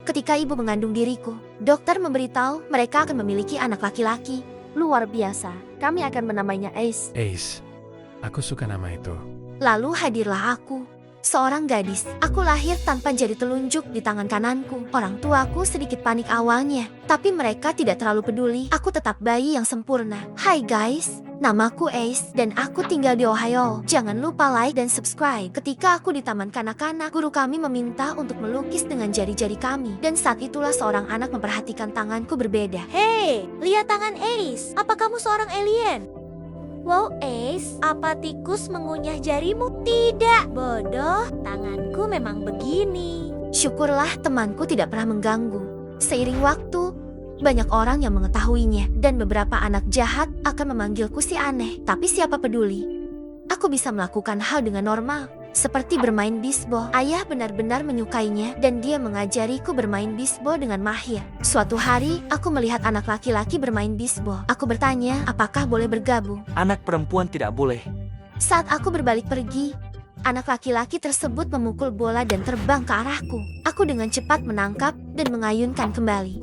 Ketika ibu mengandung diriku, dokter memberitahu mereka akan memiliki anak laki-laki. Luar biasa, kami akan menamainya Ace. Ace, aku suka nama itu. Lalu hadirlah aku, seorang gadis. Aku lahir tanpa jari telunjuk di tangan kananku. Orang tuaku sedikit panik awalnya, tapi mereka tidak terlalu peduli. Aku tetap bayi yang sempurna. Hai guys, namaku Ace dan aku tinggal di Ohio. Jangan lupa like dan subscribe. Ketika aku di taman kanak-kanak, guru kami meminta untuk melukis dengan jari-jari kami. Dan saat itulah seorang anak memperhatikan tanganku berbeda. Hei, lihat tangan Ace. Apa kamu seorang alien? Wow, Ace, apa tikus mengunyah jarimu? Tidak, bodoh. Tanganku memang begini. Syukurlah temanku tidak pernah mengganggu. Seiring waktu, banyak orang yang mengetahuinya dan beberapa anak jahat akan memanggilku si aneh. Tapi siapa peduli? Aku bisa melakukan hal dengan normal, seperti bermain bisbol. Ayah benar-benar menyukainya dan dia mengajariku bermain bisbol dengan mahir. Suatu hari, aku melihat anak laki-laki bermain bisbol. Aku bertanya, apakah boleh bergabung? Anak perempuan tidak boleh. Saat aku berbalik pergi, anak laki-laki tersebut memukul bola dan terbang ke arahku. Aku dengan cepat menangkap dan mengayunkan kembali.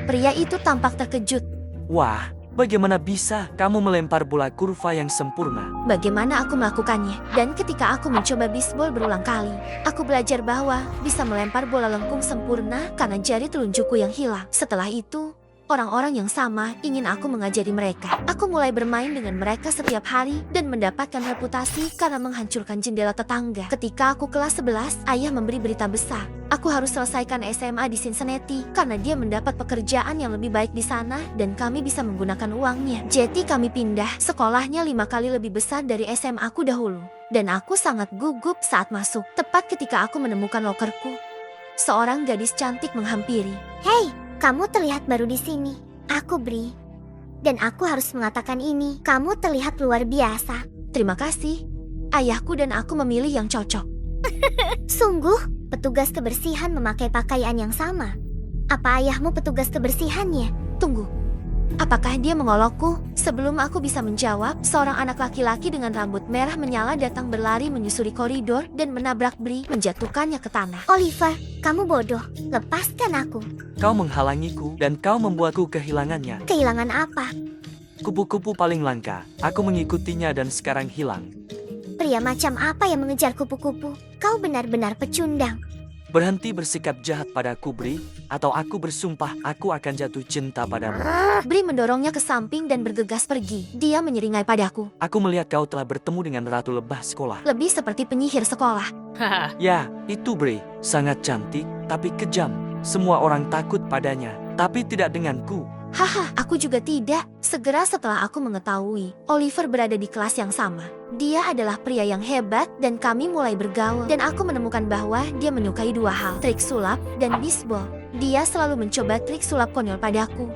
Pria itu tampak terkejut. Wah, bagaimana bisa kamu melempar bola kurva yang sempurna? Bagaimana aku melakukannya? Dan ketika aku mencoba bisbol berulang kali, aku belajar bahwa bisa melempar bola lengkung sempurna karena jari telunjukku yang hilang. Setelah itu, orang-orang yang sama ingin aku mengajari mereka. Aku mulai bermain dengan mereka setiap hari dan mendapatkan reputasi karena menghancurkan jendela tetangga. Ketika aku kelas 11, ayah memberi berita besar. Aku harus selesaikan SMA di Cincinnati karena dia mendapat pekerjaan yang lebih baik di sana dan kami bisa menggunakan uangnya. Jadi kami pindah, sekolahnya 5 kali lebih besar dari SMA aku dahulu. Dan aku sangat gugup saat masuk. Tepat ketika aku menemukan lokerku, seorang gadis cantik menghampiri. Hei, kamu terlihat baru di sini. Aku Bri. Dan aku harus mengatakan ini, kamu terlihat luar biasa. Terima kasih. Ayahku dan aku memilih yang cocok. Sungguh, petugas kebersihan memakai pakaian yang sama. Apa ayahmu petugas kebersihannya? Tunggu. Apakah dia mengolokku? Sebelum aku bisa menjawab, seorang anak laki-laki dengan rambut merah menyala datang berlari menyusuri koridor dan menabrak Bri, menjatuhkannya ke tanah. Oliver, kamu bodoh. Lepaskan aku. Kau menghalangiku dan kau membuatku kehilangannya. Kehilangan apa? Kupu-kupu paling langka. Aku mengikutinya dan sekarang hilang. Pria macam apa yang mengejar kupu-kupu? Kau benar-benar pecundang. Berhenti bersikap jahat padaku, Bri, atau aku bersumpah aku akan jatuh cinta padamu. Bri mendorongnya ke samping dan bergegas pergi. Dia menyeringai padaku. Aku melihat kau telah bertemu dengan Ratu Lebah sekolah. Lebih seperti penyihir sekolah. Ya, itu Bri. Sangat cantik, tapi kejam. Semua orang takut padanya, tapi tidak denganku. Haha, aku juga tidak. Segera setelah aku mengetahui Oliver berada di kelas yang sama. Dia adalah pria yang hebat dan kami mulai bergaul. Dan aku menemukan bahwa dia menyukai dua hal, trik sulap dan bisbol. Dia selalu mencoba trik sulap konyol padaku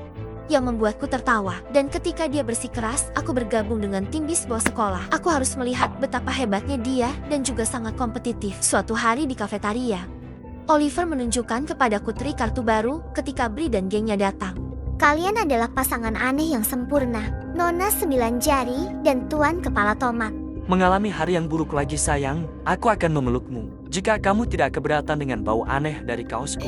yang membuatku tertawa. Dan ketika dia bersikeras, aku bergabung dengan tim bisbol sekolah. Aku harus melihat betapa hebatnya dia dan juga sangat kompetitif. Suatu hari di kafetaria, Oliver menunjukkan kepadaku trik kartu baru ketika Bri dan gengnya datang. Kalian adalah pasangan aneh yang sempurna. Nona 9 jari dan Tuan Kepala Tomat. Mengalami hari yang buruk lagi sayang, aku akan memelukmu. Jika kamu tidak keberatan dengan bau aneh dari kaosku.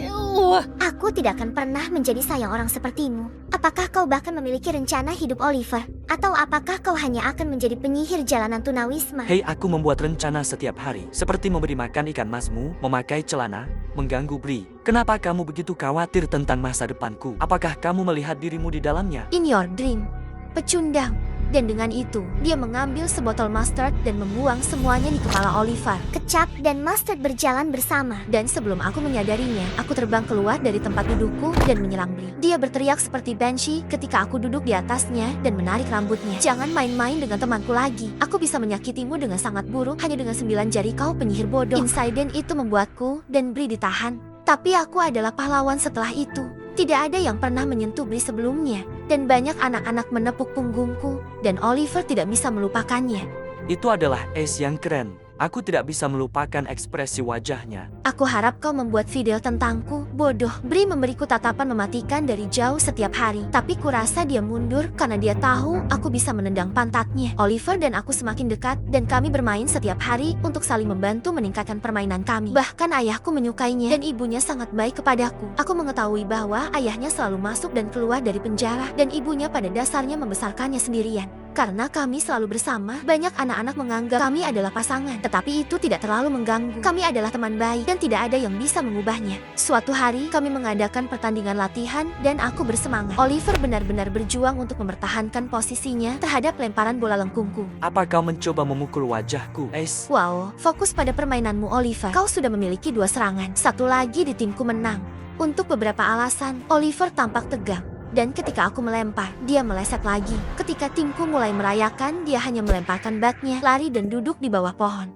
Aku tidak akan pernah menjadi sayang orang sepertimu. Apakah kau bahkan memiliki rencana hidup Oliver? Atau apakah kau hanya akan menjadi penyihir jalanan tunawisma? Hei, aku membuat rencana setiap hari. Seperti memberi makan ikan masmu, memakai celana, mengganggu Bri. Kenapa kamu begitu khawatir tentang masa depanku? Apakah kamu melihat dirimu di dalamnya? In your dream, pecundang. Dan dengan itu, dia mengambil sebotol mustard dan membuang semuanya di kepala Oliver. Kecap dan Mustard berjalan bersama. Dan sebelum aku menyadarinya, aku terbang keluar dari tempat dudukku dan menyerang Bri. Dia berteriak seperti Banshee ketika aku duduk di atasnya dan menarik rambutnya. Jangan main-main dengan temanku lagi. Aku bisa menyakitimu dengan sangat buruk hanya dengan 9 jari kau penyihir bodoh. Insiden itu membuatku dan Bri ditahan. Tapi aku adalah pahlawan setelah itu. Tidak ada yang pernah menyentuh Bri sebelumnya. Dan banyak anak-anak menepuk punggungku. Dan Oliver tidak bisa melupakannya. Itu adalah Ace yang keren. Aku tidak bisa melupakan ekspresi wajahnya. Aku harap kau membuat video tentangku. Bodoh. Bri memberiku tatapan mematikan dari jauh setiap hari. Tapi kurasa dia mundur karena dia tahu aku bisa menendang pantatnya. Oliver dan aku semakin dekat dan kami bermain setiap hari untuk saling membantu meningkatkan permainan kami. Bahkan ayahku menyukainya dan ibunya sangat baik kepadaku. Aku mengetahui bahwa ayahnya selalu masuk dan keluar dari penjara dan ibunya pada dasarnya membesarkannya sendirian. Karena kami selalu bersama, banyak anak-anak menganggap kami adalah pasangan. Tetapi itu tidak terlalu mengganggu. Kami adalah teman baik dan tidak ada yang bisa mengubahnya. Suatu hari, kami mengadakan pertandingan latihan dan aku bersemangat. Oliver benar-benar berjuang untuk mempertahankan posisinya terhadap lemparan bola lengkungku. Apa kau mencoba memukul wajahku, Ace? Wow, fokus pada permainanmu Oliver. Kau sudah memiliki 2 serangan. Satu lagi di timku menang. Untuk beberapa alasan, Oliver tampak tegang. Dan ketika aku melempar, dia meleset lagi. Ketika timku mulai merayakan, dia hanya melemparkan batnya, lari dan duduk di bawah pohon.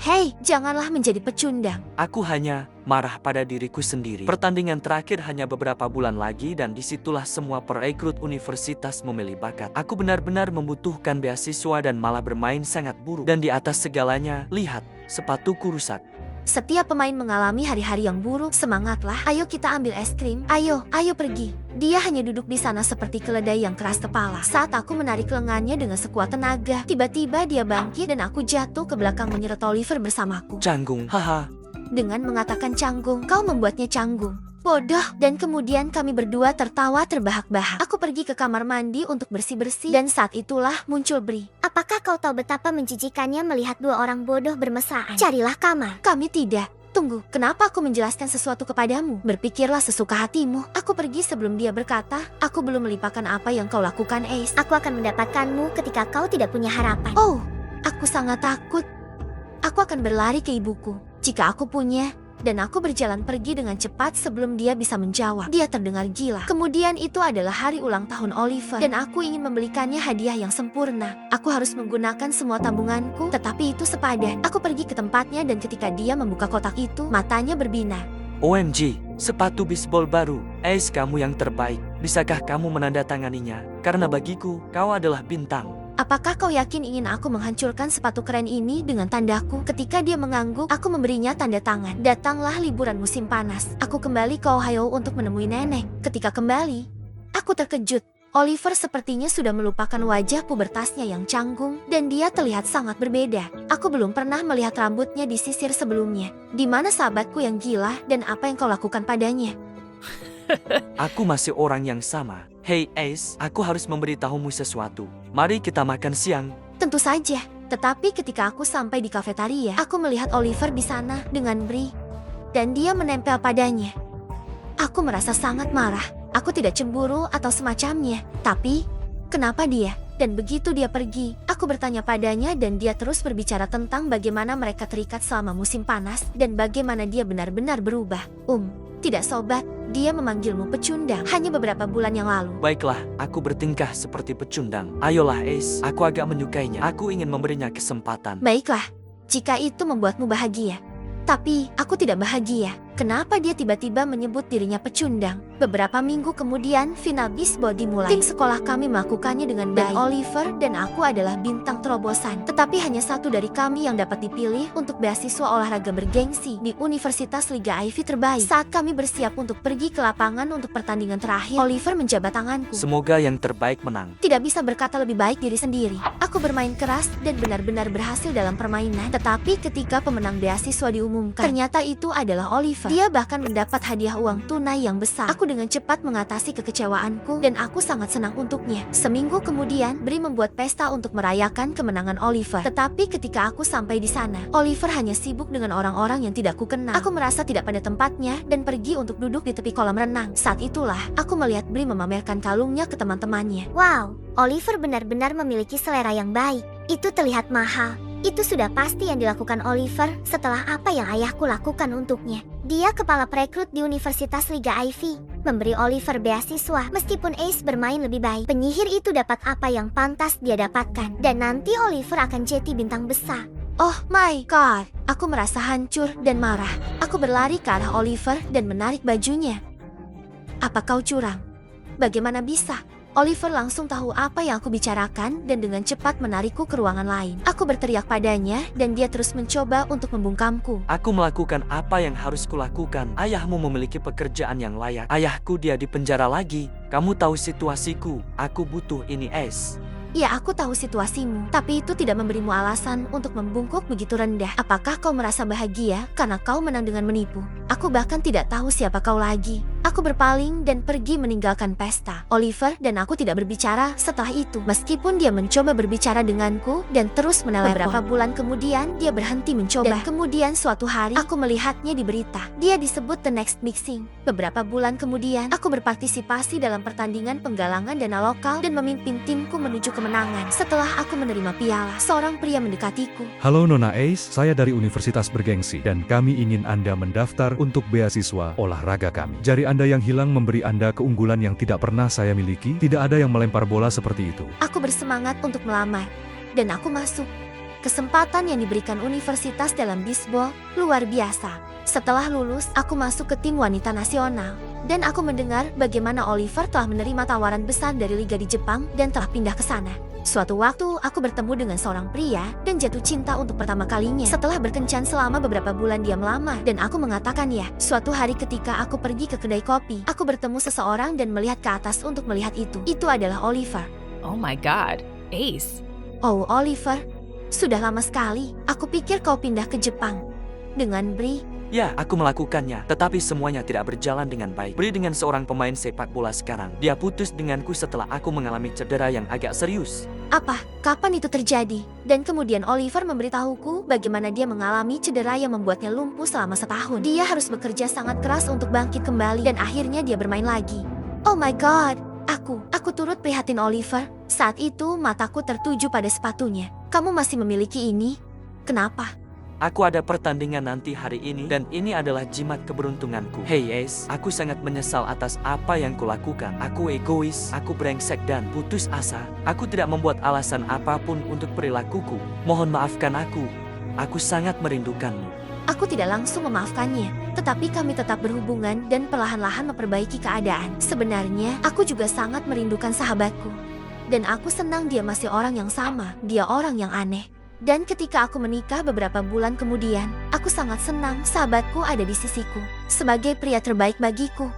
Hei, janganlah menjadi pecundang. Aku hanya marah pada diriku sendiri. Pertandingan terakhir hanya beberapa bulan lagi dan disitulah semua perekrut universitas memilih bakat. Aku benar-benar membutuhkan beasiswa dan malah bermain sangat buruk. Dan di atas segalanya, lihat, sepatuku rusak. Setiap pemain mengalami hari-hari yang buruk. Semangatlah, ayo kita ambil es krim. Ayo pergi. Dia hanya duduk di sana seperti keledai yang keras kepala. Saat aku menarik lengannya dengan sekuat tenaga, tiba-tiba dia bangkit dan aku jatuh ke belakang menyeret Oliver bersamaku. Canggung, haha. Dengan mengatakan canggung, kau membuatnya canggung. Bodoh. Dan kemudian kami berdua tertawa terbahak-bahak. Aku pergi ke kamar mandi untuk bersih-bersih dan saat itulah muncul Bri. Apakah kau tahu betapa menjijikannya melihat 2 orang bodoh bermesraan? Carilah kamar. Kami tidak. Tunggu, kenapa aku menjelaskan sesuatu kepadamu? Berpikirlah sesuka hatimu. Aku pergi sebelum dia berkata, aku belum melimpahkan apa yang kau lakukan, Ace. Aku akan mendapatkanmu ketika kau tidak punya harapan. Oh, aku sangat takut. Aku akan berlari ke ibuku, jika aku punya. Dan aku berjalan pergi dengan cepat sebelum dia bisa menjawab. Dia terdengar gila. Kemudian itu adalah hari ulang tahun Oliver. Dan aku ingin membelikannya hadiah yang sempurna. Aku harus menggunakan semua tabunganku, tetapi itu sepadan. Aku pergi ke tempatnya dan ketika dia membuka kotak itu, matanya berbinar. OMG, sepatu bisbol baru. Ace, kamu yang terbaik. Bisakah kamu menandatanganinya? Karena bagiku, kau adalah bintang. Apakah kau yakin ingin aku menghancurkan sepatu keren ini dengan tandaku? Ketika dia mengangguk, aku memberinya tanda tangan. Datanglah liburan musim panas. Aku kembali ke Ohio untuk menemui nenek. Ketika kembali, aku terkejut. Oliver sepertinya sudah melupakan wajah pubertasnya yang canggung dan dia terlihat sangat berbeda. Aku belum pernah melihat rambutnya disisir sebelumnya. Di mana sahabatku yang gila dan apa yang kau lakukan padanya? Aku masih orang yang sama. Hey Ace, aku harus memberitahumu sesuatu. Mari kita makan siang. Tentu saja. Tetapi ketika aku sampai di kafetaria, aku melihat Oliver di sana dengan Bri. Dan dia menempel padanya. Aku merasa sangat marah. Aku tidak cemburu atau semacamnya. Tapi, kenapa dia? Dan begitu dia pergi, aku bertanya padanya dan dia terus berbicara tentang bagaimana mereka terikat selama musim panas dan bagaimana dia benar-benar berubah. Tidak sobat, dia memanggilmu pecundang hanya beberapa bulan yang lalu. Baiklah, aku bertingkah seperti pecundang. Ayolah Ace, aku agak menyukainya. Aku ingin memberinya kesempatan. Baiklah, jika itu membuatmu bahagia. Tapi, aku tidak bahagia. Kenapa dia tiba-tiba menyebut dirinya pecundang? Beberapa minggu kemudian, final bisbol dimulai. Tim sekolah kami melakukannya dengan baik. Oliver dan aku adalah bintang terobosan. Tetapi hanya satu dari kami yang dapat dipilih untuk beasiswa olahraga bergengsi di Universitas Liga Ivy terbaik. Saat kami bersiap untuk pergi ke lapangan untuk pertandingan terakhir, Oliver menjabat tanganku. Semoga yang terbaik menang. Tidak bisa berkata lebih baik diri sendiri. Aku bermain keras dan benar-benar berhasil dalam permainan. Tetapi ketika pemenang beasiswa diumumkan, ternyata itu adalah Oliver. Dia bahkan mendapat hadiah uang tunai yang besar. Aku dengan cepat mengatasi kekecewaanku dan aku sangat senang untuknya. Seminggu kemudian, Bri membuat pesta untuk merayakan kemenangan Oliver. Tetapi ketika aku sampai di sana, Oliver hanya sibuk dengan orang-orang yang tidak kukenal. Aku merasa tidak pada tempatnya dan pergi untuk duduk di tepi kolam renang. Saat itulah, aku melihat Bri memamerkan kalungnya ke teman-temannya. Wow, Oliver benar-benar memiliki selera yang baik. Itu terlihat mahal. Itu sudah pasti yang dilakukan Oliver setelah apa yang ayahku lakukan untuknya. Dia kepala perekrut di Universitas Liga Ivy, memberi Oliver beasiswa meskipun Ace bermain lebih baik. Penyihir itu dapat apa yang pantas dia dapatkan, dan nanti Oliver akan jadi bintang besar. Oh my god, aku merasa hancur dan marah. Aku berlari ke arah Oliver dan menarik bajunya. Apa kau curang? Bagaimana bisa? Oliver langsung tahu apa yang aku bicarakan dan dengan cepat menarikku ke ruangan lain. Aku berteriak padanya dan dia terus mencoba untuk membungkamku. Aku melakukan apa yang harus kulakukan. Ayahmu memiliki pekerjaan yang layak. Ayahku dia di penjara lagi. Kamu tahu situasiku. Aku butuh ini, Ace. Ya, aku tahu situasimu, tapi itu tidak memberimu alasan untuk membungkuk begitu rendah. Apakah kau merasa bahagia karena kau menang dengan menipu? Aku bahkan tidak tahu siapa kau lagi. Aku berpaling dan pergi meninggalkan pesta. Oliver dan aku tidak berbicara setelah itu. Meskipun dia mencoba berbicara denganku dan terus menelepon. Beberapa bulan kemudian dia berhenti mencoba. Dan kemudian suatu hari aku melihatnya di berita. Dia disebut The Next Mixing. Beberapa bulan kemudian aku berpartisipasi dalam pertandingan penggalangan dana lokal dan memimpin timku menuju kemenangan. Setelah aku menerima piala, seorang pria mendekatiku. Halo Nona Ace, saya dari Universitas Bergengsi dan kami ingin Anda mendaftar untuk beasiswa olahraga kami. Jari Anda yang hilang memberi Anda keunggulan yang tidak pernah saya miliki. Tidak ada yang melempar bola seperti itu. Aku bersemangat untuk melamar dan aku masuk. Kesempatan yang diberikan universitas dalam bisbol luar biasa. Setelah lulus, aku masuk ke tim wanita nasional. Dan aku mendengar bagaimana Oliver telah menerima tawaran besar dari liga di Jepang dan telah pindah ke sana. Suatu waktu, aku bertemu dengan seorang pria dan jatuh cinta untuk pertama kalinya. Setelah berkencan selama beberapa bulan dia melamar dan aku mengatakan ya. Suatu hari ketika aku pergi ke kedai kopi, aku bertemu seseorang dan melihat ke atas untuk melihat itu. Itu adalah Oliver. Oh my god, Ace. Oh, Oliver. Sudah lama sekali. Aku pikir kau pindah ke Jepang. Dengan Bri. Ya, aku melakukannya, tetapi semuanya tidak berjalan dengan baik. Bri dengan seorang pemain sepak bola sekarang. Dia putus denganku setelah aku mengalami cedera yang agak serius. Apa? Kapan itu terjadi? Dan kemudian Oliver memberitahuku bagaimana dia mengalami cedera yang membuatnya lumpuh selama setahun. Dia harus bekerja sangat keras untuk bangkit kembali dan akhirnya dia bermain lagi. Oh my god! Aku turut prihatin Oliver. Saat itu mataku tertuju pada sepatunya. Kamu masih memiliki ini? Kenapa? Aku ada pertandingan nanti hari ini dan ini adalah jimat keberuntunganku. Hey Ace, aku sangat menyesal atas apa yang kulakukan. Aku egois, aku brengsek dan putus asa. Aku tidak membuat alasan apapun untuk perilakuku. Mohon maafkan aku. Aku sangat merindukanmu. Aku tidak langsung memaafkannya, tetapi kami tetap berhubungan dan perlahan-lahan memperbaiki keadaan. Sebenarnya, aku juga sangat merindukan sahabatku. Dan aku senang dia masih orang yang sama. Dia orang yang aneh. Dan ketika aku menikah beberapa bulan kemudian, aku sangat senang sahabatku ada di sisiku. Sebagai pria terbaik bagiku,